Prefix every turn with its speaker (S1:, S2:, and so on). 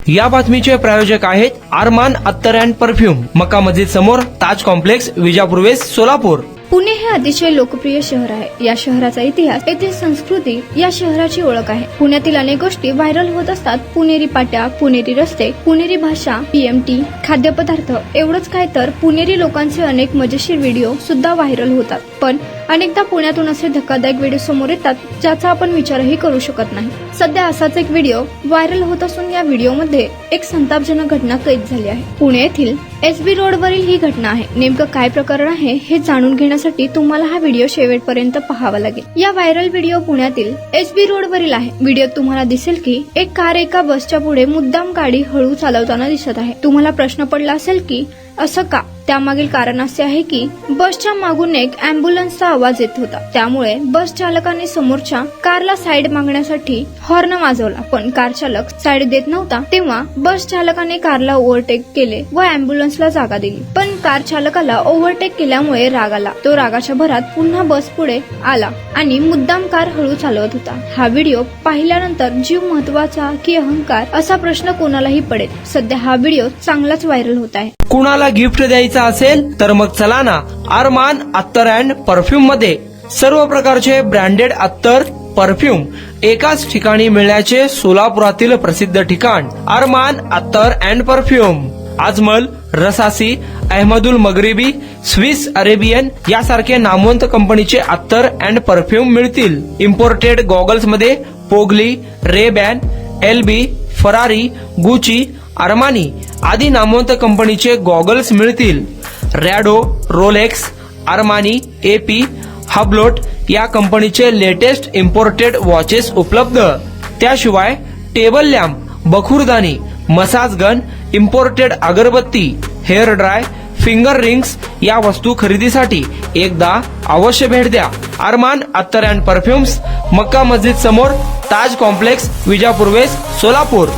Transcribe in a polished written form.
S1: या बातमीचे प्रायोजक आहेत अरमान अत्तर अँड परफ्यूम, मक्का मस्जिद समोर, ताज कॉम्प्लेक्स, विजापूर वेस्ट, सोलापूर।
S2: पुणे हे अतिशय लोकप्रिय शहर आहे। या शहराचा इतिहास, येथील संस्कृती या शहराची ओळख आहे। पुण्यातील अनेक गोष्टी व्हायरल होत असतात। पुणेरी पाट्या, पुणेरी रस्ते, पुणेरी भाषा, पीएमटी, खाद्यपदार्थ, एवढंच काय तर पुणेरी लोकांचे अनेक मजेशीर व्हिडिओ सुद्धा व्हायरल होतात। पण अनेकदा पुण्यातून असे धक्कादायक व्हिडिओ समोर येतात ज्याचा आपण विचारही करू शकत नाही। सध्या असाच एक व्हिडिओ व्हायरल होत असून या व्हिडिओमध्ये एक संतापजनक घटना कैद झाली आहे। पुणे येथील एसबी रोडवरील ही घटना आहे। नेमकं काय प्रकरण आहे हे जाणून घेण्यासाठी तुम्हाला हा व्हिडिओ शेवटपर्यंत पाहावा लागेल। या व्हायरल व्हिडिओ पुण्यातील एसबी रोडवरील आहे। व्हिडिओत तुम्हाला दिसेल की एक कार एका बसच्या पुढे मुद्दाम गाडी हळू चालवताना दिसत आहे। तुम्हाला प्रश्न पडला असेल की असं का? त्यामागील कारण असे आहे की बसच्या मागून एक अँब्युलन्सचा आवाज येत होता, त्यामुळे बस चालकाने समोरच्या कारला साईड मागण्यासाठी हॉर्न वाजवला, पण कार चालक साईड देत नव्हता। तेव्हा बस चालकाने कारला ओव्हरटेक केले व अँब्युलन्सला जागा दिली, पण कार चालकाला ओव्हरटेक केल्यामुळे राग आला। तो रागाच्या भरात पुन्हा बस पुढे आला आणि मुद्दाम कार हळू चालवत होता। हा व्हिडिओ पाहिल्यानंतर जीव महत्वाचा की अहंकार असा प्रश्न कोणालाही पडेल। सध्या हा व्हिडिओ चांगलाच व्हायरल होत आहे।
S1: कुणाला गिफ्ट द्यायचं असेल तर मग चला ना अरमान अत्तर अँड परफ्यूम मध्ये। सर्व प्रकारचे ब्रँडेड अत्तर, परफ्यूम एकाच ठिकाणी मिळण्याचे सोलापुरातील प्रसिद्ध ठिकाण Armaan Attar and perfume. Ajmal, Rasasi, Ahmed Al Maghribi, Swiss Arabian यासारखे नामवंत कंपनीचे अत्तर अँड परफ्यूम मिळतील। इम्पोर्टेड गॉगल्स मध्ये पोगली, Ray Ban, LB, Ferrari, Gucci, Armani आदी नामवंत कंपनीचे गॉगल्स मिळतील। Rado, Rolex, Armani, AP, Hublot या कंपनीचे लेटेस्ट इम्पोर्टेड वॉचेस उपलब्ध। त्याशिवाय टेबल लॅम्प, बखुरदानी, मसाज गन, इम्पोर्टेड अगरबत्ती, हेअर ड्राय, फिंगर रिंग्स या वस्तू खरेदीसाठी एकदा अवश्य भेट द्या। अरमान अत्तर अँड परफ्यूम्स, मक्का मस्जिद समोर, ताज कॉम्प्लेक्स, विजापूर वेस्ट, सोलापूर।